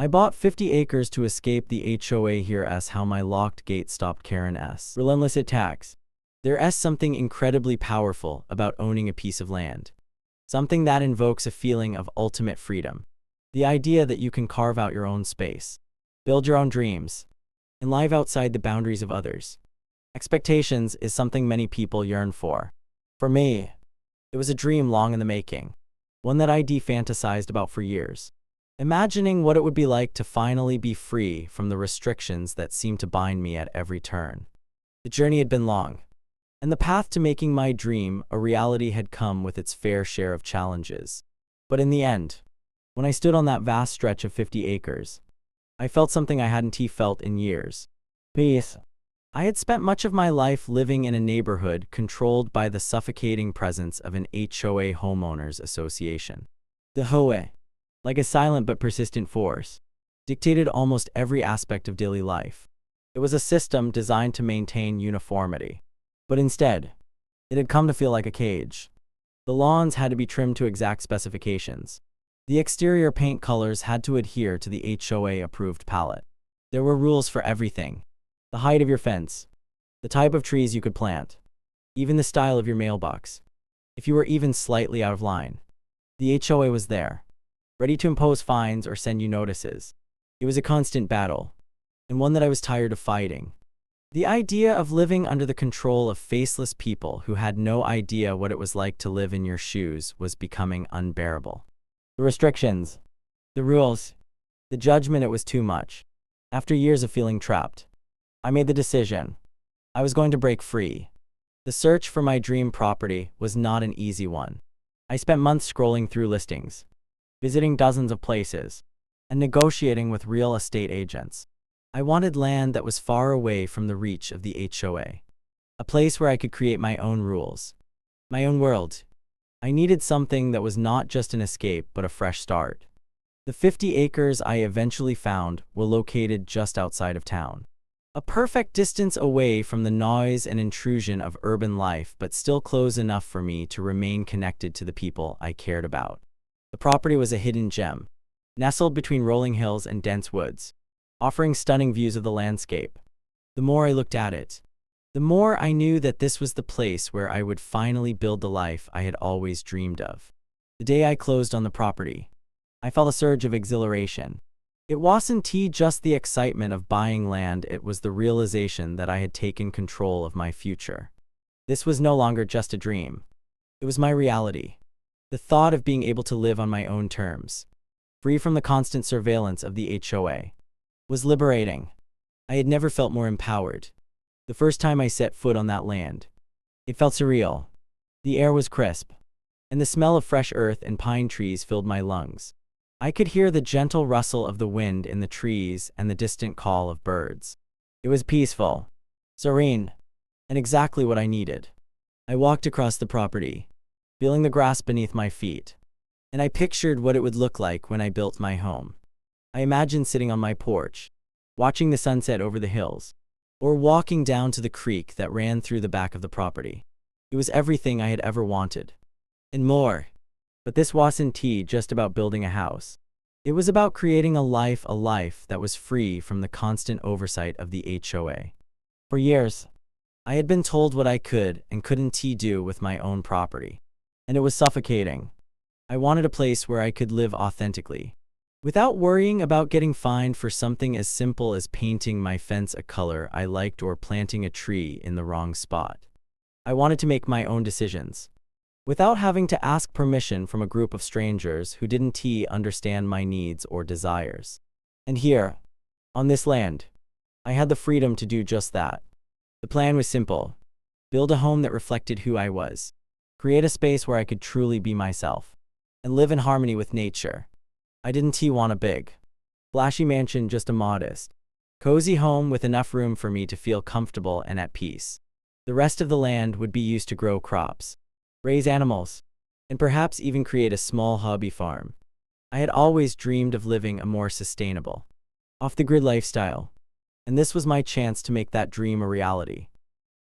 I bought 50 acres to escape the HOA. Here's how my locked gate stopped Karen's relentless attacks. There's something incredibly powerful about owning a piece of land. Something that invokes a feeling of ultimate freedom. The idea that you can carve out your own space, build your own dreams, and live outside the boundaries of others. Expectations is something many people yearn for. For me, it was a dream long in the making, one that I'd fantasized about for years, imagining what it would be like to finally be free from the restrictions that seemed to bind me at every turn. The journey had been long, and the path to making my dream a reality had come with its fair share of challenges. But in the end, when I stood on that vast stretch of 50 acres, I felt something I hadn't felt in years. Peace. I had spent much of my life living in a neighborhood controlled by the suffocating presence of an HOA homeowners association. The HOA, like a silent but persistent force, dictated almost every aspect of daily life. It was a system designed to maintain uniformity. But instead, it had come to feel like a cage. The lawns had to be trimmed to exact specifications. The exterior paint colors had to adhere to the HOA-approved palette. There were rules for everything. The height of your fence, the type of trees you could plant, even the style of your mailbox. If you were even slightly out of line, the HOA was there, ready to impose fines or send you notices. It was a constant battle, and one that I was tired of fighting. The idea of living under the control of faceless people who had no idea what it was like to live in your shoes was becoming unbearable. The restrictions, the rules, the judgment, it was too much. After years of feeling trapped, I made the decision. I was going to break free. The search for my dream property was not an easy one. I spent months scrolling through listings, visiting dozens of places, and negotiating with real estate agents. I wanted land that was far away from the reach of the HOA. A place where I could create my own rules, my own world. I needed something that was not just an escape but a fresh start. The 50 acres I eventually found were located just outside of town. A perfect distance away from the noise and intrusion of urban life, but still close enough for me to remain connected to the people I cared about. The property was a hidden gem, nestled between rolling hills and dense woods, offering stunning views of the landscape. The more I looked at it, the more I knew that this was the place where I would finally build the life I had always dreamed of. The day I closed on the property, I felt a surge of exhilaration. It wasn't just the excitement of buying land, it was the realization that I had taken control of my future. This was no longer just a dream. It was my reality. The thought of being able to live on my own terms, free from the constant surveillance of the HOA, was liberating. I had never felt more empowered. The first time I set foot on that land, it felt surreal. The air was crisp, and the smell of fresh earth and pine trees filled my lungs. I could hear the gentle rustle of the wind in the trees and the distant call of birds. It was peaceful, serene, and exactly what I needed. I walked across the property, feeling the grass beneath my feet, and I pictured what it would look like when I built my home. I imagined sitting on my porch, watching the sunset over the hills, or walking down to the creek that ran through the back of the property. It was everything I had ever wanted, and more. But this wasn't just about building a house. It was about creating a life that was free from the constant oversight of the HOA. For years, I had been told what I could and couldn't do with my own property, and it was suffocating. I wanted a place where I could live authentically, without worrying about getting fined for something as simple as painting my fence a color I liked or planting a tree in the wrong spot. I wanted to make my own decisions, without having to ask permission from a group of strangers who didn't understand my needs or desires. And here, on this land, I had the freedom to do just that. The plan was simple: build a home that reflected who I was, create a space where I could truly be myself, and live in harmony with nature. I didn't want a big, flashy mansion, just a modest, cozy home with enough room for me to feel comfortable and at peace. The rest of the land would be used to grow crops, raise animals, and perhaps even create a small hobby farm. I had always dreamed of living a more sustainable, off-the-grid lifestyle, and this was my chance to make that dream a reality.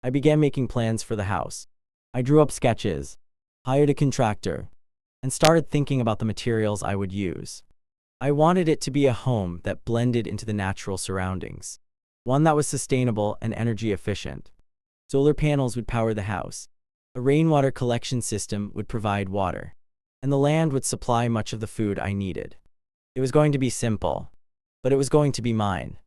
I began making plans for the house. I drew up sketches, hired a contractor, and started thinking about the materials I would use. I wanted it to be a home that blended into the natural surroundings, one that was sustainable and energy efficient. Solar panels would power the house, a rainwater collection system would provide water, and the land would supply much of the food I needed. It was going to be simple, but it was going to be mine.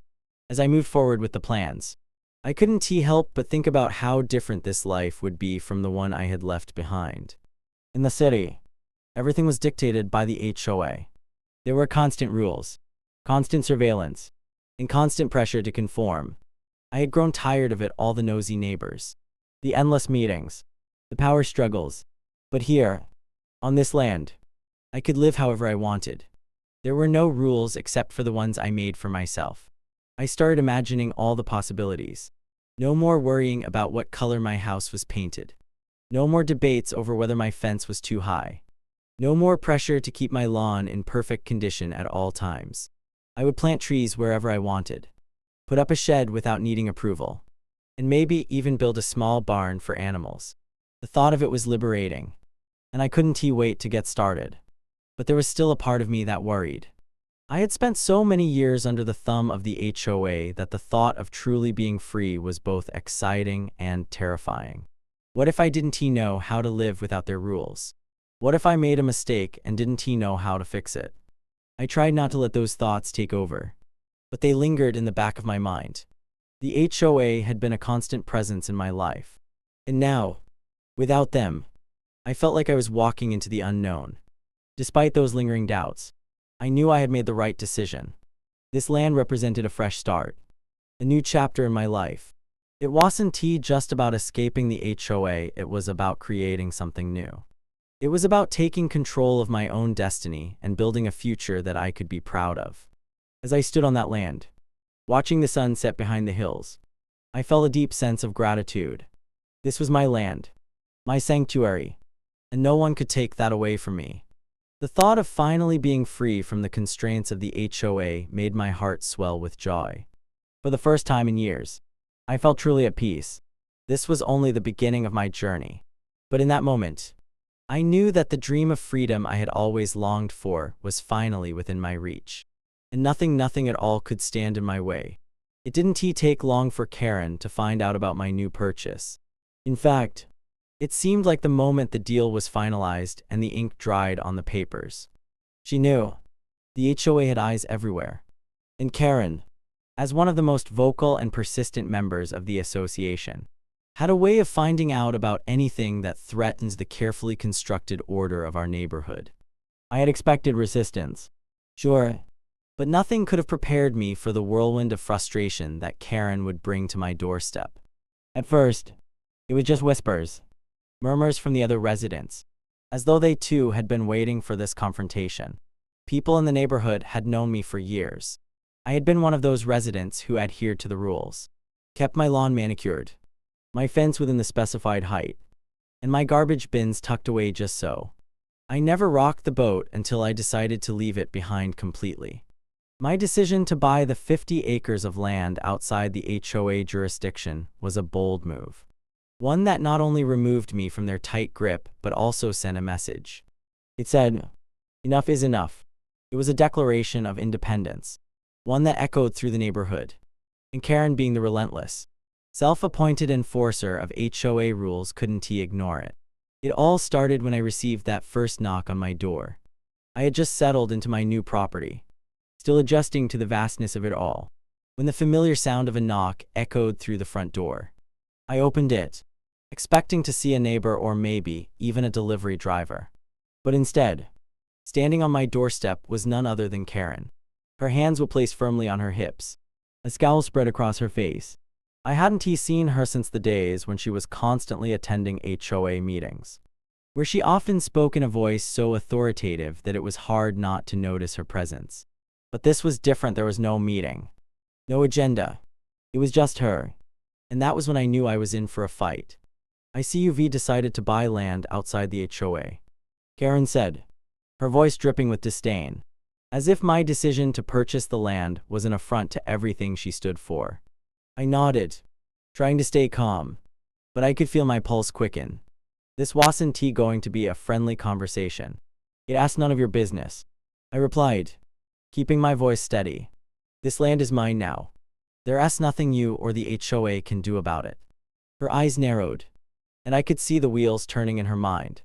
As I moved forward with the plans, I couldn't help but think about how different this life would be from the one I had left behind. In the city, everything was dictated by the HOA. There were constant rules, constant surveillance, and constant pressure to conform. I had grown tired of it all, the nosy neighbors, the endless meetings, the power struggles. But here, on this land, I could live however I wanted. There were no rules except for the ones I made for myself. I started imagining all the possibilities. No more worrying about what color my house was painted. No more debates over whether my fence was too high. No more pressure to keep my lawn in perfect condition at all times. I would plant trees wherever I wanted, put up a shed without needing approval, and maybe even build a small barn for animals. The thought of it was liberating, and I couldn't wait to get started. But there was still a part of me that worried. I had spent so many years under the thumb of the HOA that the thought of truly being free was both exciting and terrifying. What if I didn't know how to live without their rules? What if I made a mistake and didn't know how to fix it? I tried not to let those thoughts take over, but they lingered in the back of my mind. The HOA had been a constant presence in my life, and now, without them, I felt like I was walking into the unknown. Despite those lingering doubts, I knew I had made the right decision. This land represented a fresh start, a new chapter in my life. It wasn't just about escaping the HOA, it was about creating something new. It was about taking control of my own destiny and building a future that I could be proud of. As I stood on that land, watching the sun set behind the hills, I felt a deep sense of gratitude. This was my land, my sanctuary, and no one could take that away from me. The thought of finally being free from the constraints of the HOA made my heart swell with joy. For the first time in years, I felt truly at peace. This was only the beginning of my journey. But in that moment, I knew that the dream of freedom I had always longed for was finally within my reach. And nothing at all could stand in my way. It didn't take long for Karen to find out about my new purchase. In fact, it seemed like the moment the deal was finalized and the ink dried on the papers. She knew. The HOA had eyes everywhere. And Karen, as one of the most vocal and persistent members of the association, had a way of finding out about anything that threatens the carefully constructed order of our neighborhood. I had expected resistance, sure, but nothing could have prepared me for the whirlwind of frustration that Karen would bring to my doorstep. At first, it was just whispers, murmurs from the other residents, as though they too had been waiting for this confrontation. People in the neighborhood had known me for years. I had been one of those residents who adhered to the rules, kept my lawn manicured, my fence within the specified height, and my garbage bins tucked away just so. I never rocked the boat until I decided to leave it behind completely. My decision to buy the 50 acres of land outside the HOA jurisdiction was a bold move. One that not only removed me from their tight grip, but also sent a message. It said, enough is enough. It was a declaration of independence, one that echoed through the neighborhood. And Karen, being the relentless, self-appointed enforcer of HOA rules, couldn't ignore it. It all started when I received that first knock on my door. I had just settled into my new property, still adjusting to the vastness of it all, when the familiar sound of a knock echoed through the front door. I opened it, expecting to see a neighbor or maybe even a delivery driver. But instead, standing on my doorstep was none other than Karen. Her hands were placed firmly on her hips. A scowl spread across her face. I hadn't seen her since the days when she was constantly attending HOA meetings, where she often spoke in a voice so authoritative that it was hard not to notice her presence. But this was different. There was no meeting, no agenda. It was just her. And that was when I knew I was in for a fight. I see you've decided to buy land outside the HOA, Karen said, her voice dripping with disdain, as if my decision to purchase the land was an affront to everything she stood for. I nodded, trying to stay calm, but I could feel my pulse quicken. This wasn't going to be a friendly conversation. It asked none of your business, I replied. keeping my voice steady. This land is mine now. There's nothing you or the HOA can do about it. Her eyes narrowed, and I could see the wheels turning in her mind.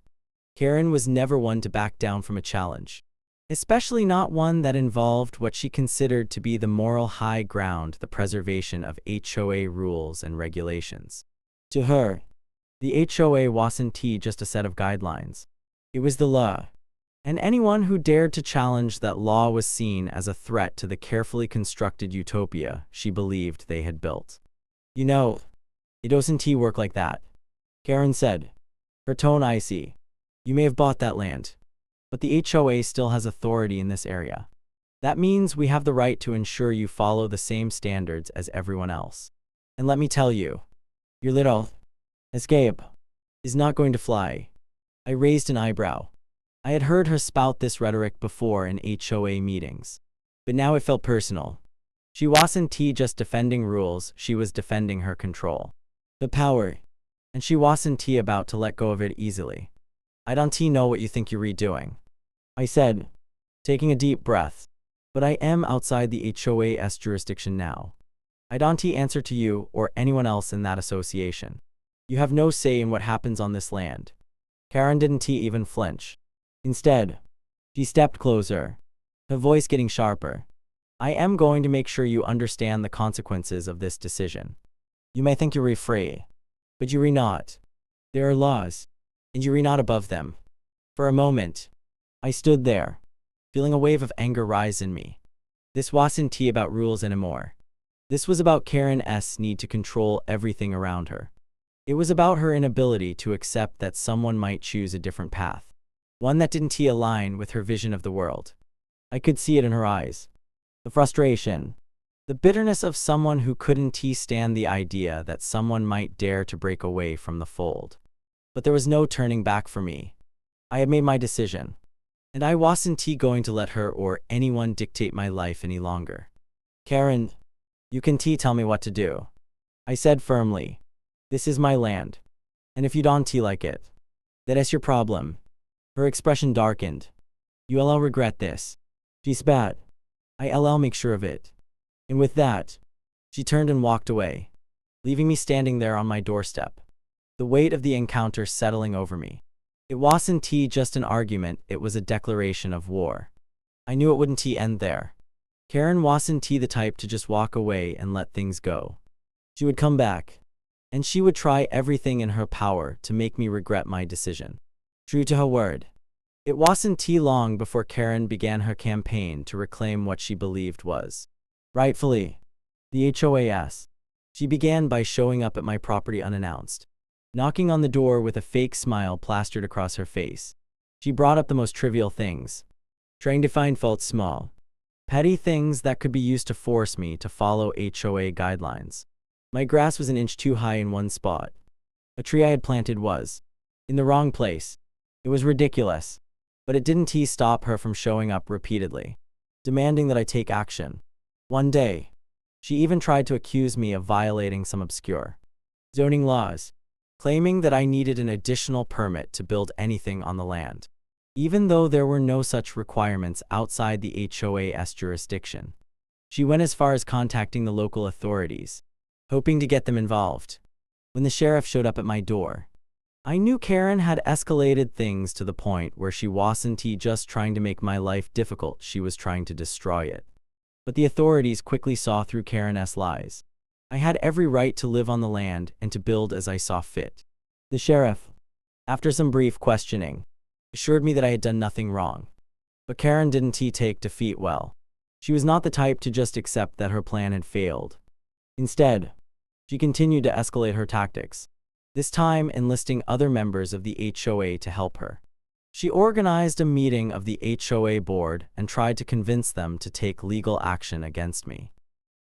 Karen was never one to back down from a challenge, especially not one that involved what she considered to be the moral high ground, the preservation of HOA rules and regulations. To her, the HOA wasn't just a set of guidelines. It was the law, and anyone who dared to challenge that law was seen as a threat to the carefully constructed utopia she believed they had built. You know, it doesn't work like that, Karen said, her tone icy. You may have bought that land, but the HOA still has authority in this area. That means we have the right to ensure you follow the same standards as everyone else. And let me tell you, your little escape is not going to fly. I raised an eyebrow. I had heard her spout this rhetoric before in HOA meetings, but now it felt personal. She wasn't just defending rules, she was defending her control, the power, and she wasn't about to let go of it easily. I don't know what you think you're redoing, I said, taking a deep breath, but I am outside the HOA's jurisdiction now. I don't answer to you or anyone else in that association. You have no say in what happens on this land. Karen didn't even flinch. Instead, she stepped closer, her voice getting sharper. I am going to make sure you understand the consequences of this decision. You may think you're free, but you're not. There are laws, and you're not above them. For a moment, I stood there, feeling a wave of anger rise in me. This wasn't about rules anymore. This was about Karen's need to control everything around her. It was about her inability to accept that someone might choose a different path, one that didn't align with her vision of the world. I could see it in her eyes. The frustration, the bitterness of someone who couldn't stand the idea that someone might dare to break away from the fold. But there was no turning back for me. I had made my decision, and I wasn't going to let her or anyone dictate my life any longer. Karen, you can tell me what to do, I said firmly. This is my land, and if you don't like it, that's your problem. Her expression darkened. You'll regret this, she spat. I'll make sure of it. And with that, she turned and walked away, leaving me standing there on my doorstep, the weight of the encounter settling over me. It wasn't just an argument, it was a declaration of war. I knew it wouldn't end there. Karen wasn't the type to just walk away and let things go. She would come back, and she would try everything in her power to make me regret my decision. True to her word, it wasn't long before Karen began her campaign to reclaim what she believed was rightfully the HOA's. She began by showing up at my property unannounced, knocking on the door with a fake smile plastered across her face. She brought up the most trivial things, trying to find faults, small, petty things that could be used to force me to follow HOA guidelines. My grass was an inch too high in one spot. A tree I had planted was in the wrong place. It was ridiculous, but it didn't stop her from showing up repeatedly, demanding that I take action. One day, she even tried to accuse me of violating some obscure zoning laws, claiming that I needed an additional permit to build anything on the land, even though there were no such requirements outside the HOA's jurisdiction. She went as far as contacting the local authorities, hoping to get them involved. When the sheriff showed up at my door, I knew Karen had escalated things to the point where she wasn't just trying to make my life difficult, she was trying to destroy it. But the authorities quickly saw through Karen's lies. I had every right to live on the land and to build as I saw fit. The sheriff, after some brief questioning, assured me that I had done nothing wrong. But Karen didn't take defeat well. She was not the type to just accept that her plan had failed. Instead, she continued to escalate her tactics, this time enlisting other members of the HOA to help her. She organized a meeting of the HOA board and tried to convince them to take legal action against me.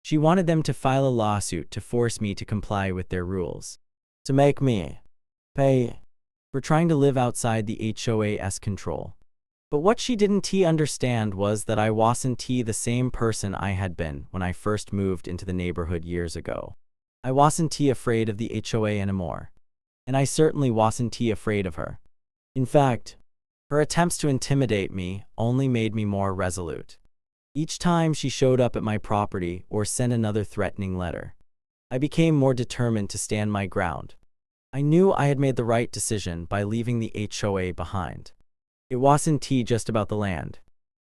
She wanted them to file a lawsuit to force me to comply with their rules, to make me pay for trying to live outside the HOA's control. But what she didn't understand was that I wasn't the same person I had been when I first moved into the neighborhood years ago. I wasn't afraid of the HOA anymore, and I certainly wasn't afraid of her. In fact, her attempts to intimidate me only made me more resolute. Each time she showed up at my property or sent another threatening letter, I became more determined to stand my ground. I knew I had made the right decision by leaving the HOA behind. It wasn't just about the land.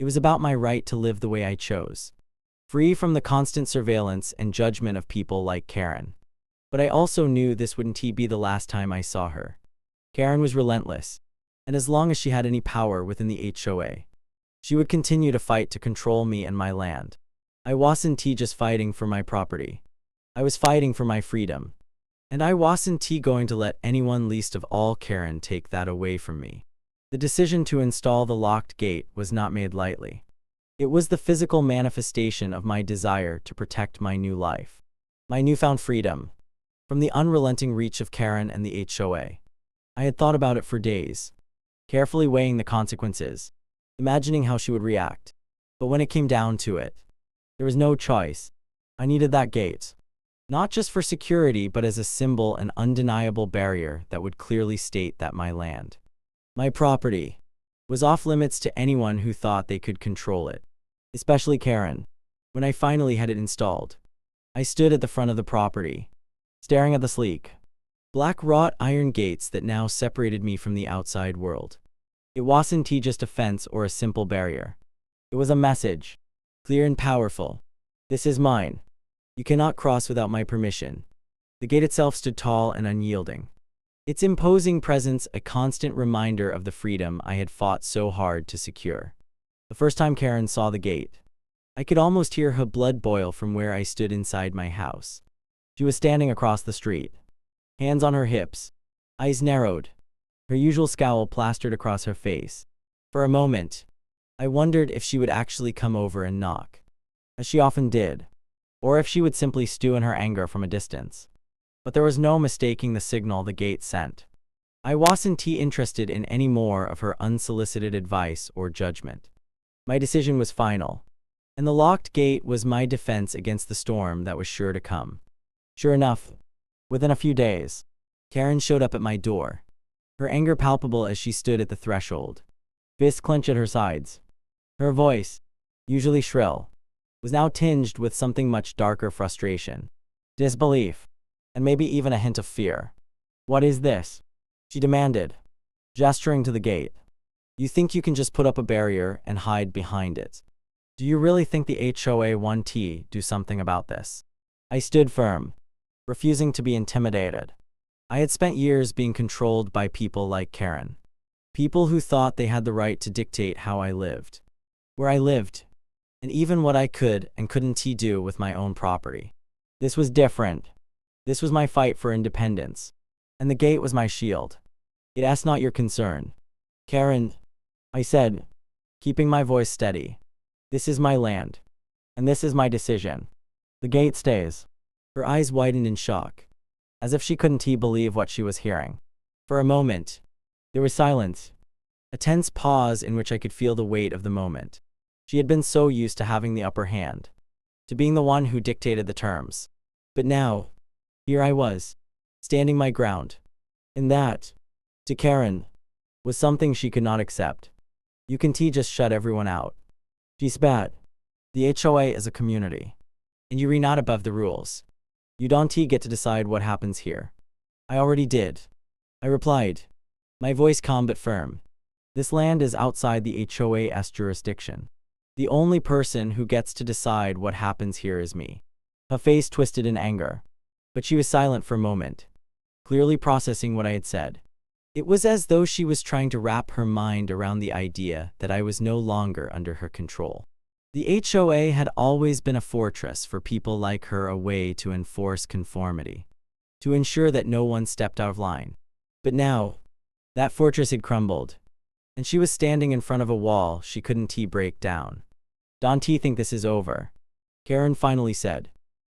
It was about my right to live the way I chose, free from the constant surveillance and judgment of people like Karen. But I also knew this wouldn't be the last time I saw her. Karen was relentless, and as long as she had any power within the HOA, she would continue to fight to control me and my land. I wasn't just fighting for my property. I was fighting for my freedom. And I wasn't going to let anyone, least of all Karen, take that away from me. The decision to install the locked gate was not made lightly. It was the physical manifestation of my desire to protect my new life, my newfound freedom, from the unrelenting reach of Karen and the HOA. I had thought about it for days, carefully weighing the consequences, imagining how she would react. But when it came down to it, there was no choice. I needed that gate, not just for security, but as a symbol and undeniable barrier that would clearly state that my land, my property, was off limits to anyone who thought they could control it, especially Karen. When I finally had it installed, I stood at the front of the property, staring at the sleek, black wrought iron gates that now separated me from the outside world. It wasn't just a fence or a simple barrier. It was a message, clear and powerful. This is mine. You cannot cross without my permission. The gate itself stood tall and unyielding, its imposing presence a constant reminder of the freedom I had fought so hard to secure. The first time Karen saw the gate, I could almost hear her blood boil from where I stood inside my house. She was standing across the street, hands on her hips, eyes narrowed, her usual scowl plastered across her face. For a moment, I wondered if she would actually come over and knock, as she often did, or if she would simply stew in her anger from a distance. But there was no mistaking the signal the gate sent. I wasn't interested in any more of her unsolicited advice or judgment. My decision was final, and the locked gate was my defense against the storm that was sure to come. Sure enough, within a few days, Karen showed up at my door, her anger palpable as she stood at the threshold, fists clenched at her sides. Her voice, usually shrill, was now tinged with something much darker: frustration, disbelief, and maybe even a hint of fear. "What is this?" she demanded, gesturing to the gate. "You think you can just put up a barrier and hide behind it? Do you really think the HOA won't do something about this?" I stood firm, refusing to be intimidated. I had spent years being controlled by people like Karen, people who thought they had the right to dictate how I lived, where I lived, and even what I could and couldn't do with my own property. This was different. This was my fight for independence, and the gate was my shield. "It asks not your concern, Karen," I said, keeping my voice steady. "This is my land, and this is my decision. The gate stays." Her eyes widened in shock, as if she couldn't believe what she was hearing. For a moment, there was silence, a tense pause in which I could feel the weight of the moment. She had been so used to having the upper hand, to being the one who dictated the terms. But now, here I was, standing my ground. And that, to Karen, was something she could not accept. "You can just shut everyone out," she spat. "The HOA is a community, and you're not above the rules. You don't get to decide what happens here." "I already did," I replied, my voice calm but firm. "This land is outside the HOA's jurisdiction. The only person who gets to decide what happens here is me." Her face twisted in anger, but she was silent for a moment, clearly processing what I had said. It was as though she was trying to wrap her mind around the idea that I was no longer under her control. The HOA had always been a fortress for people like her, a way to enforce conformity, to ensure that no one stepped out of line. But now, that fortress had crumbled, and she was standing in front of a wall she couldn't break down. "Don't think this is over," Karen finally said,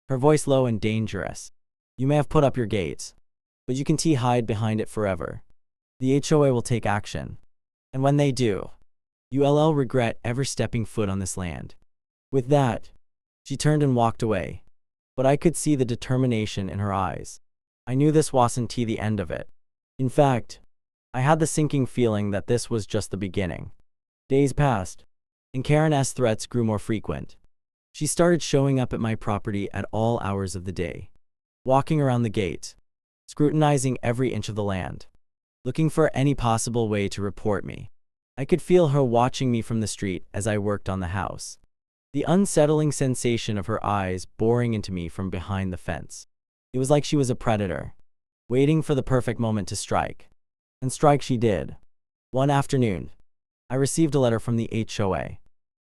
her voice low and dangerous. "You may have put up your gates, but you can hide behind it forever. The HOA will take action, and when they do, you'll regret ever stepping foot on this land." With that, she turned and walked away, but I could see the determination in her eyes. I knew this wasn't the end of it. In fact, I had the sinking feeling that this was just the beginning. Days passed, and Karen's threats grew more frequent. She started showing up at my property at all hours of the day, walking around the gate, scrutinizing every inch of the land, looking for any possible way to report me. I could feel her watching me from the street as I worked on the house, the unsettling sensation of her eyes boring into me from behind the fence. It was like she was a predator, waiting for the perfect moment to strike. And strike she did. One afternoon, I received a letter from the HOA.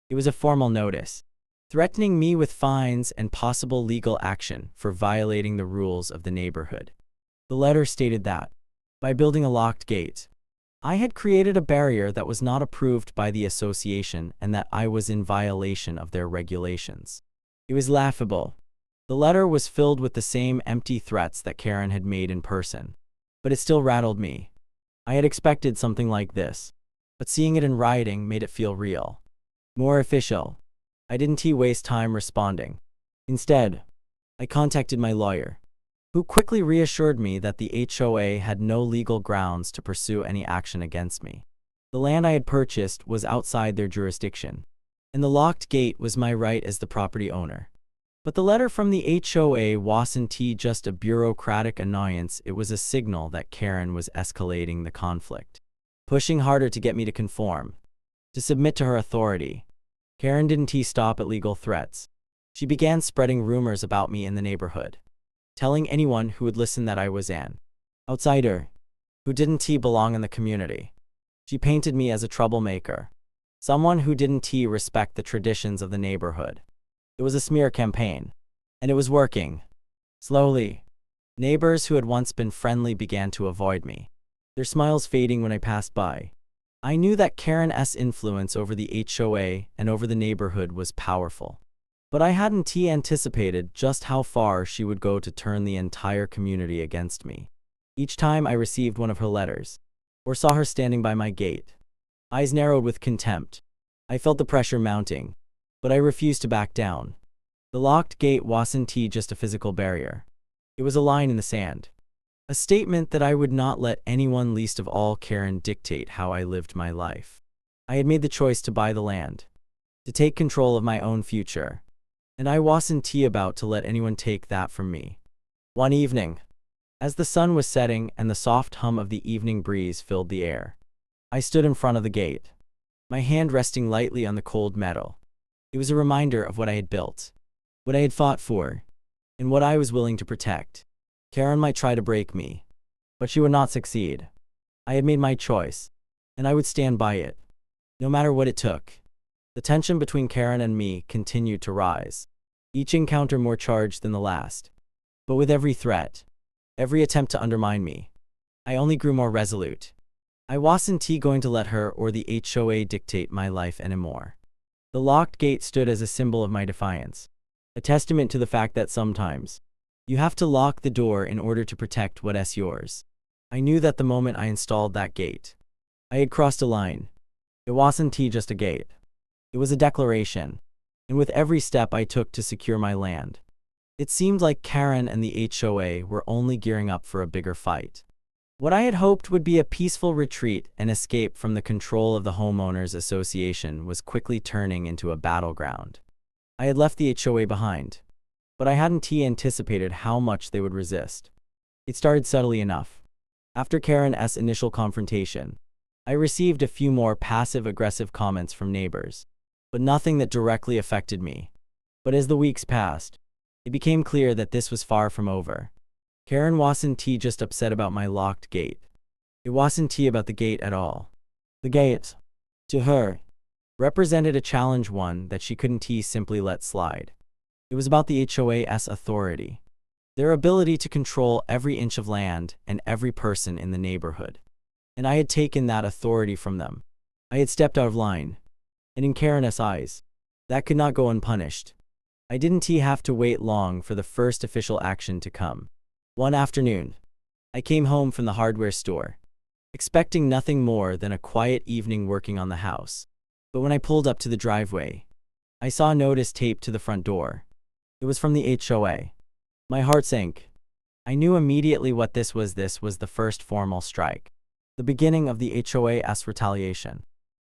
It was a formal notice, threatening me with fines and possible legal action for violating the rules of the neighborhood. The letter stated that, by building a locked gate, I had created a barrier that was not approved by the association and that I was in violation of their regulations. It was laughable. The letter was filled with the same empty threats that Karen had made in person, but it still rattled me. I had expected something like this, but seeing it in writing made it feel real, more official. I didn't waste time responding. Instead, I contacted my lawyer, who quickly reassured me that the HOA had no legal grounds to pursue any action against me. The land I had purchased was outside their jurisdiction, and the locked gate was my right as the property owner. But the letter from the HOA wasn't just a bureaucratic annoyance, it was a signal that Karen was escalating the conflict, pushing harder to get me to conform, to submit to her authority. Karen didn't stop at legal threats. She began spreading rumors about me in the neighborhood, telling anyone who would listen that I was an outsider who didn't belong in the community. She painted me as a troublemaker, someone who didn't respect the traditions of the neighborhood. It was a smear campaign, and it was working. Slowly, neighbors who had once been friendly began to avoid me, their smiles fading when I passed by. I knew that Karen's influence over the HOA and over the neighborhood was powerful, but I hadn't anticipated just how far she would go to turn the entire community against me. Each time I received one of her letters, or saw her standing by my gate, eyes narrowed with contempt. I felt the pressure mounting, but I refused to back down. The locked gate wasn't just a physical barrier. It was a line in the sand. A statement that I would not let anyone, least of all Karen, dictate how I lived my life. I had made the choice to buy the land, to take control of my own future, and I wasn't about to let anyone take that from me. One evening, as the sun was setting and the soft hum of the evening breeze filled the air, I stood in front of the gate, my hand resting lightly on the cold metal. It was a reminder of what I had built, what I had fought for, and what I was willing to protect. Karen might try to break me, but she would not succeed. I had made my choice, and I would stand by it, no matter what it took. The tension between Karen and me continued to rise, each encounter more charged than the last. But with every threat, every attempt to undermine me, I only grew more resolute. I wasn't going to let her or the HOA dictate my life anymore. The locked gate stood as a symbol of my defiance, a testament to the fact that sometimes you have to lock the door in order to protect what's yours. I knew that the moment I installed that gate, I had crossed a line. It wasn't just a gate. It was a declaration, and with every step I took to secure my land, it seemed like Karen and the HOA were only gearing up for a bigger fight. What I had hoped would be a peaceful retreat and escape from the control of the Homeowners Association was quickly turning into a battleground. I had left the HOA behind, but I hadn't anticipated how much they would resist. It started subtly enough. After Karen's initial confrontation, I received a few more passive-aggressive comments from neighbors, but nothing that directly affected me. But as the weeks passed, it became clear that this was far from over. Karen wasn't just upset about my locked gate. It wasn't about the gate at all. The gate, to her, represented a challenge, one that she couldn't simply let slide. It was about the HOA's authority, their ability to control every inch of land and every person in the neighborhood. And I had taken that authority from them. I had stepped out of line, and in Karen's eyes, that could not go unpunished. I didn't have to wait long for the first official action to come. One afternoon, I came home from the hardware store, expecting nothing more than a quiet evening working on the house. But when I pulled up to the driveway, I saw a notice taped to the front door. It was from the HOA. My heart sank. I knew immediately what this was. This was the first formal strike, the beginning of the HOA's retaliation.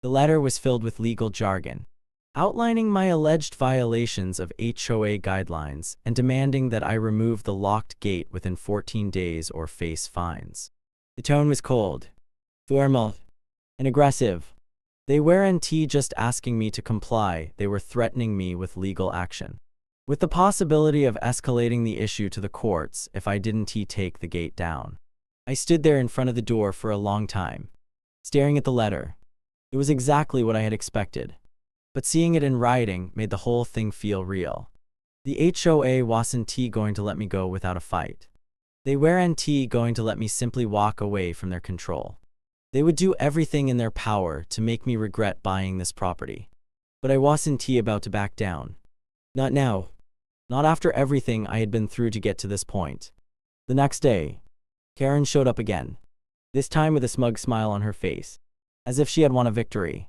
The letter was filled with legal jargon, outlining my alleged violations of HOA guidelines and demanding that I remove the locked gate within 14 days or face fines. The tone was cold, formal, and aggressive. They weren't just asking me to comply, they were threatening me with legal action, with the possibility of escalating the issue to the courts if I didn't take the gate down. I stood there in front of the door for a long time, staring at the letter. It was exactly what I had expected, but seeing it in writing made the whole thing feel real. The HOA wasn't going to let me go without a fight. They weren't going to let me simply walk away from their control. They would do everything in their power to make me regret buying this property. But I wasn't about to back down. Not now. Not after everything I had been through to get to this point. The next day, Karen showed up again, this time with a smug smile on her face, as if she had won a victory.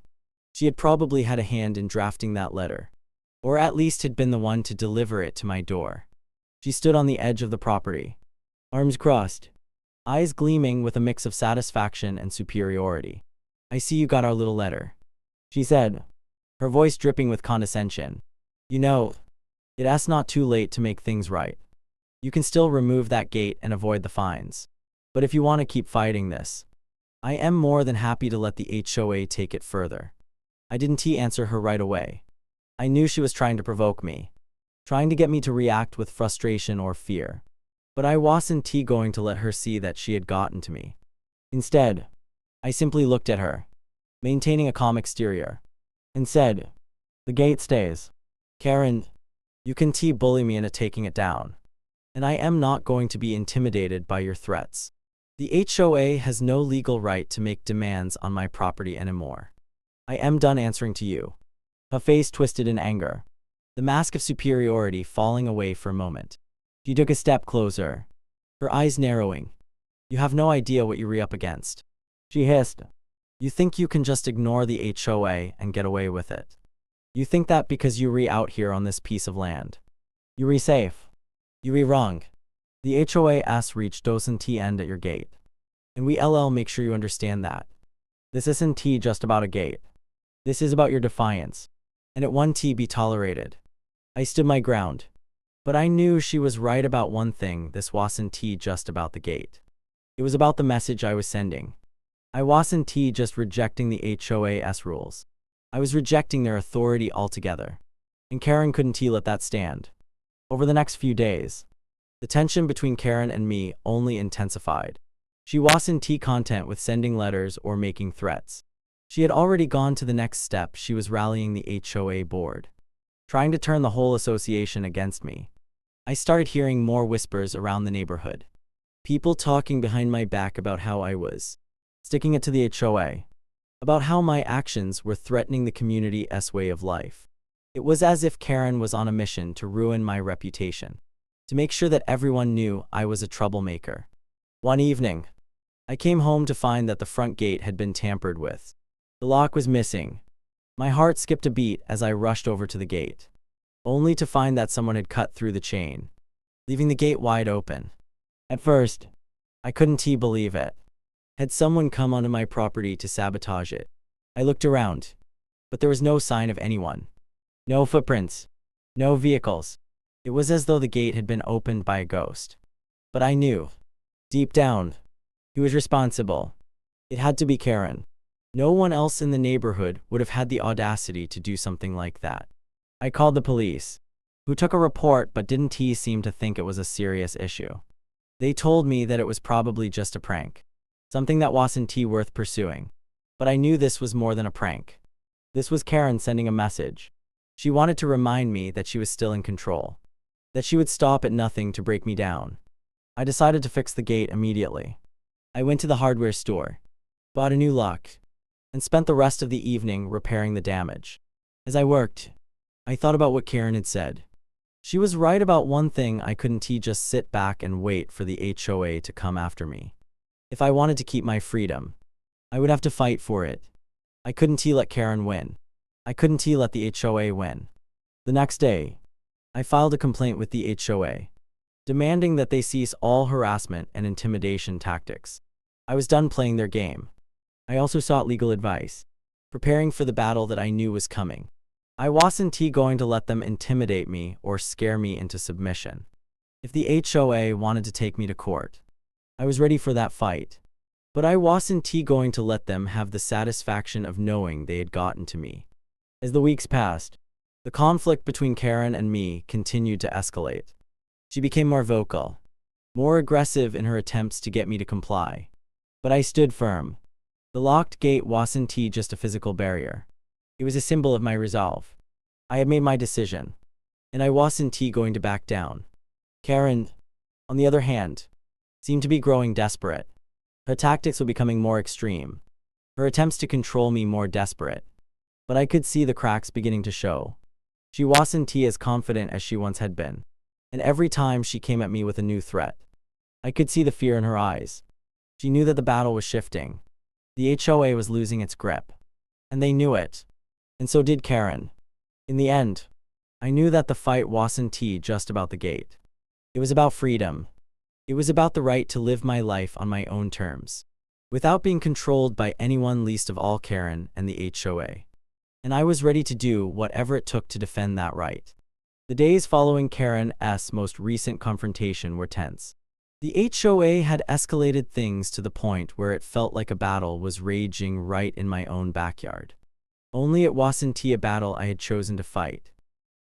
She had probably had a hand in drafting that letter, or at least had been the one to deliver it to my door. She stood on the edge of the property, arms crossed, eyes gleaming with a mix of satisfaction and superiority. "I see you got our little letter," she said, her voice dripping with condescension. "You know, it's not too late to make things right. You can still remove that gate and avoid the fines. But if you want to keep fighting this, I am more than happy to let the HOA take it further." I didn't answer her right away. I knew she was trying to provoke me, trying to get me to react with frustration or fear. But I wasn't going to let her see that she had gotten to me. Instead, I simply looked at her, maintaining a calm exterior, and said, "The gate stays. Karen, you can bully me into taking it down, and I am not going to be intimidated by your threats. The HOA has no legal right to make demands on my property anymore. I am done answering to you." Her face twisted in anger, the mask of superiority falling away for a moment. She took a step closer, her eyes narrowing. "You have no idea what you're up against," she hissed. "You think you can just ignore the HOA and get away with it. You think that because you're out here on this piece of land, you're safe. You're wrong. The HOA's reach doesn't end at your gate. And we'll make sure you understand that. This isn't just about a gate. This is about your defiance, and it won't be tolerated." I stood my ground. But I knew she was right about one thing: this wasn't just about the gate. It was about the message I was sending. I wasn't just rejecting the HOA's rules. I was rejecting their authority altogether. And Karen couldn't let that stand. Over the next few days, the tension between Karen and me only intensified. She wasn't content with sending letters or making threats. She had already gone to the next step. She was rallying the HOA board, trying to turn the whole association against me. I started hearing more whispers around the neighborhood. People talking behind my back about how I was sticking it to the HOA, about how my actions were threatening the community's way of life. It was as if Karen was on a mission to ruin my reputation, to make sure that everyone knew I was a troublemaker. One evening, I came home to find that the front gate had been tampered with. The lock was missing. My heart skipped a beat as I rushed over to the gate, only to find that someone had cut through the chain, leaving the gate wide open. At first, I couldn't believe it. Had someone come onto my property to sabotage it? I looked around, but there was no sign of anyone. No footprints, no vehicles. It was as though the gate had been opened by a ghost. But I knew, deep down, who was responsible. It had to be Karen. No one else in the neighborhood would have had the audacity to do something like that. I called the police, who took a report but didn't seem to think it was a serious issue. They told me that it was probably just a prank, something that wasn't worth pursuing. But I knew this was more than a prank. This was Karen sending a message. She wanted to remind me that she was still in control, that she would stop at nothing to break me down. I decided to fix the gate immediately. I went to the hardware store, bought a new lock, and spent the rest of the evening repairing the damage. As I worked, I thought about what Karen had said. She was right about one thing: I couldn't just sit back and wait for the HOA to come after me. If I wanted to keep my freedom, I would have to fight for it. I couldn't let Karen win. I couldn't let the HOA win. The next day, I filed a complaint with the HOA, demanding that they cease all harassment and intimidation tactics. I was done playing their game. I also sought legal advice, preparing for the battle that I knew was coming. I wasn't going to let them intimidate me or scare me into submission. If the HOA wanted to take me to court, I was ready for that fight. But I wasn't going to let them have the satisfaction of knowing they had gotten to me. As the weeks passed, the conflict between Karen and me continued to escalate. She became more vocal, more aggressive in her attempts to get me to comply. But I stood firm. The locked gate wasn't just a physical barrier. It was a symbol of my resolve. I had made my decision, and I wasn't going to back down. Karen, on the other hand, seemed to be growing desperate. Her tactics were becoming more extreme, her attempts to control me more desperate. But I could see the cracks beginning to show. She wasn't as confident as she once had been, and every time she came at me with a new threat, I could see the fear in her eyes. She knew that the battle was shifting. The HOA was losing its grip, and they knew it, and so did Karen. In the end, I knew that the fight wasn't just about the gate. It was about freedom. It was about the right to live my life on my own terms, without being controlled by anyone, least of all Karen and the HOA. And I was ready to do whatever it took to defend that right. The days following Karen's most recent confrontation were tense. The HOA had escalated things to the point where it felt like a battle was raging right in my own backyard. Only it wasn't a battle I had chosen to fight.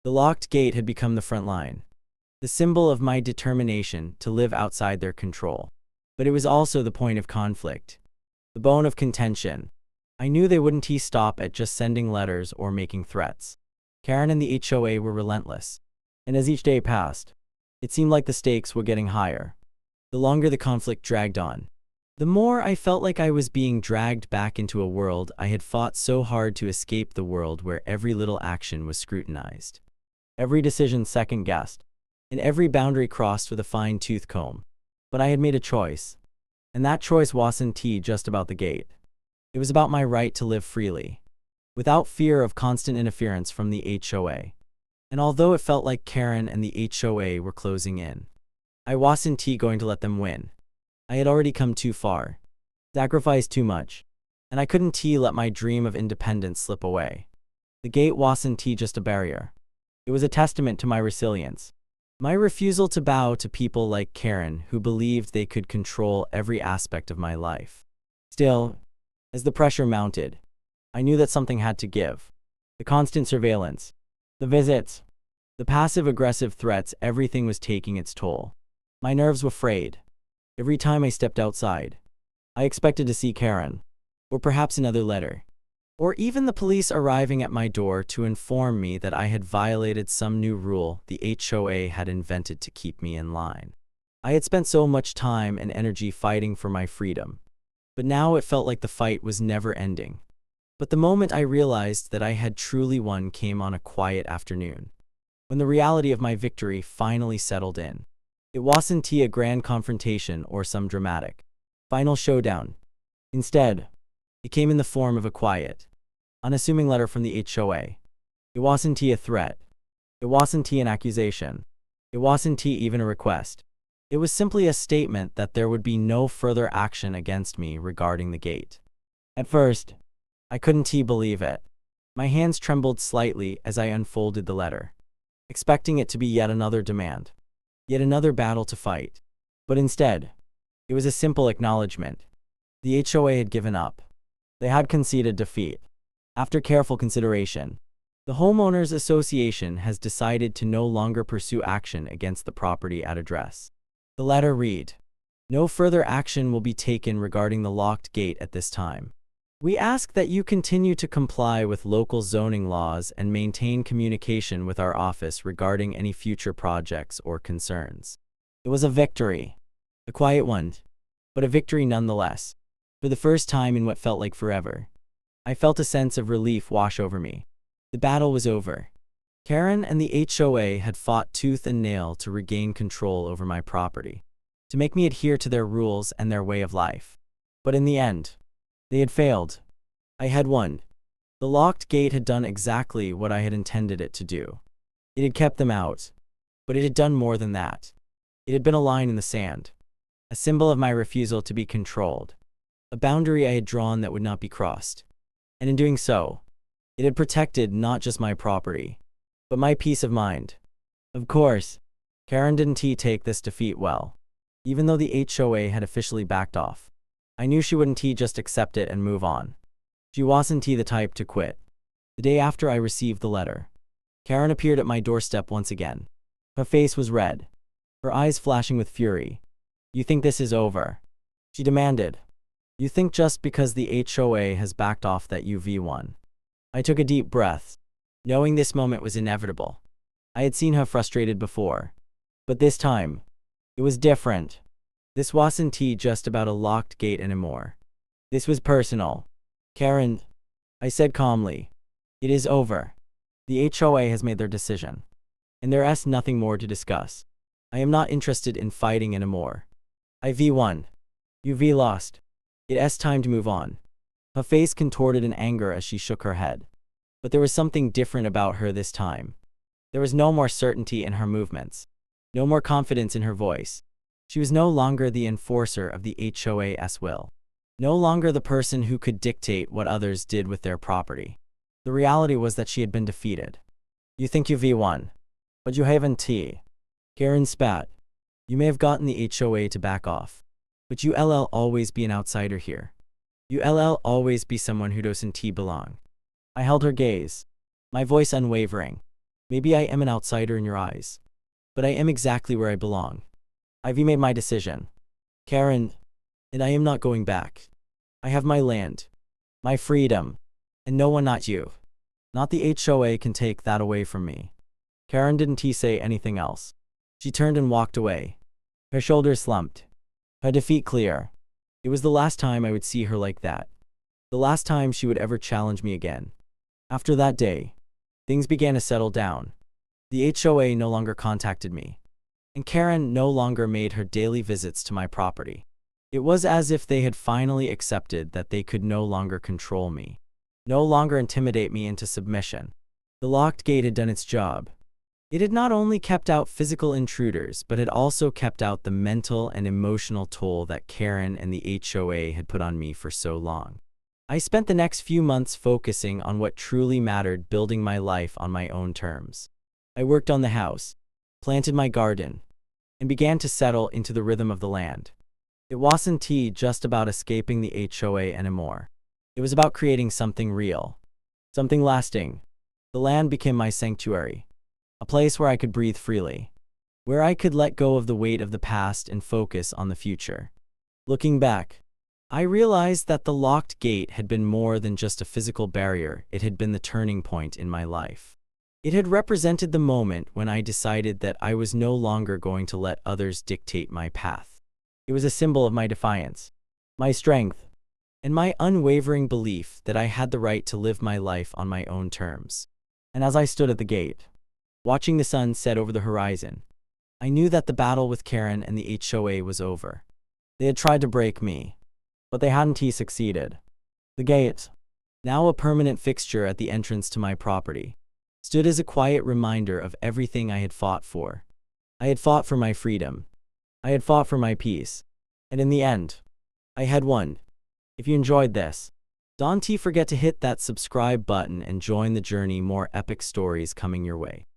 The locked gate had become the front line, the symbol of my determination to live outside their control. But it was also the point of conflict, the bone of contention. I knew they wouldn't stop at just sending letters or making threats. Karen and the HOA were relentless, and as each day passed, it seemed like the stakes were getting higher. The longer the conflict dragged on, the more I felt like I was being dragged back into a world I had fought so hard to escape, the world where every little action was scrutinized, every decision second-guessed, and every boundary crossed with a fine-tooth comb. But I had made a choice, and that choice wasn't just about the gate. It was about my right to live freely, without fear of constant interference from the HOA. And although it felt like Karen and the HOA were closing in, I wasn't going to let them win. I had already come too far, sacrificed too much, and I couldn't let my dream of independence slip away. The gate wasn't just a barrier. It was a testament to my resilience. My refusal to bow to people like Karen who believed they could control every aspect of my life. Still, as the pressure mounted, I knew that something had to give. The constant surveillance, the visits, the passive-aggressive threats, everything was taking its toll. My nerves were frayed. Every time I stepped outside, I expected to see Karen, or perhaps another letter, or even the police arriving at my door to inform me that I had violated some new rule the HOA had invented to keep me in line. I had spent so much time and energy fighting for my freedom, but now it felt like the fight was never ending. But the moment I realized that I had truly won came on a quiet afternoon, when the reality of my victory finally settled in. It wasn't a grand confrontation or some dramatic final showdown. Instead, it came in the form of a quiet, unassuming letter from the HOA. It wasn't a threat. It wasn't an accusation. It wasn't even a request. It was simply a statement that there would be no further action against me regarding the gate. At first, I couldn't believe it. My hands trembled slightly as I unfolded the letter, expecting it to be yet another demand, yet another battle to fight. But instead, it was a simple acknowledgement. The HOA had given up. They had conceded defeat. After careful consideration, the Homeowners Association has decided to no longer pursue action against the property at address. The letter read, "No further action will be taken regarding the locked gate at this time. We ask that you continue to comply with local zoning laws and maintain communication with our office regarding any future projects or concerns." It was a victory, a quiet one, but a victory nonetheless. For the first time in what felt like forever, I felt a sense of relief wash over me. The battle was over. Karen and the HOA had fought tooth and nail to regain control over my property, to make me adhere to their rules and their way of life. But in the end, they had failed. I had won. The locked gate had done exactly what I had intended it to do. It had kept them out, but it had done more than that. It had been a line in the sand, a symbol of my refusal to be controlled, a boundary I had drawn that would not be crossed. And in doing so, It had protected not just my property, but my peace of mind. Of course, Karen didn't take this defeat well. Even though the HOA had officially backed off, I knew she wouldn't just accept it and move on. She wasn't the type to quit. The day after I received the letter, Karen appeared at my doorstep once again. Her face was red, her eyes flashing with fury. "You think this is over?" she demanded. "You think just because the HOA has backed off that you've won?" I took a deep breath, knowing this moment was inevitable. I had seen her frustrated before, but this time, it was different. This wasn't just about a locked gate anymore. This was personal. "Karen," I said calmly, "it is over. The HOA has made their decision, and there's nothing more to discuss. I am not interested in fighting anymore. I've won. You've lost. It's time to move on." Her face contorted in anger as she shook her head. But there was something different about her this time. There was no more certainty in her movements, no more confidence in her voice. She was no longer the enforcer of the HOA's will, no longer the person who could dictate what others did with their property. The reality was that she had been defeated. "You think you've won, but you haven't." Karen spat. "You may have gotten the HOA to back off, but you'll always be an outsider here. You'll always be someone who doesn't belong." I held her gaze, my voice unwavering. "Maybe I am an outsider in your eyes, but I am exactly where I belong. I've made my decision, Karen, and I am not going back. I have my land, my freedom, and no one, not you, not the HOA, can take that away from me." Karen didn't say anything else. She turned and walked away. Her shoulders slumped, her defeat clear. It was the last time I would see her like that. The last time she would ever challenge me again. After that day, things began to settle down. The HOA no longer contacted me, and Karen no longer made her daily visits to my property. It was as if they had finally accepted that they could no longer control me, no longer intimidate me into submission. The locked gate had done its job. It had not only kept out physical intruders, but had also kept out the mental and emotional toll that Karen and the HOA had put on me for so long. I spent the next few months focusing on what truly mattered, building my life on my own terms. I worked on the house, planted my garden, and began to settle into the rhythm of the land. It wasn't just about escaping the HOA anymore. It was about creating something real, something lasting. The land became my sanctuary, a place where I could breathe freely, where I could let go of the weight of the past and focus on the future. Looking back, I realized that the locked gate had been more than just a physical barrier. It had been the turning point in my life. It had represented the moment when I decided that I was no longer going to let others dictate my path. It was a symbol of my defiance, my strength, and my unwavering belief that I had the right to live my life on my own terms. And as I stood at the gate, watching the sun set over the horizon, I knew that the battle with Karen and the HOA was over. They had tried to break me, but they hadn't succeeded. The gate, now a permanent fixture at the entrance to my property, stood as a quiet reminder of everything I had fought for. I had fought for my freedom. I had fought for my peace. And in the end, I had won. If you enjoyed this, don't forget to hit that subscribe button and join the journey. More epic stories coming your way.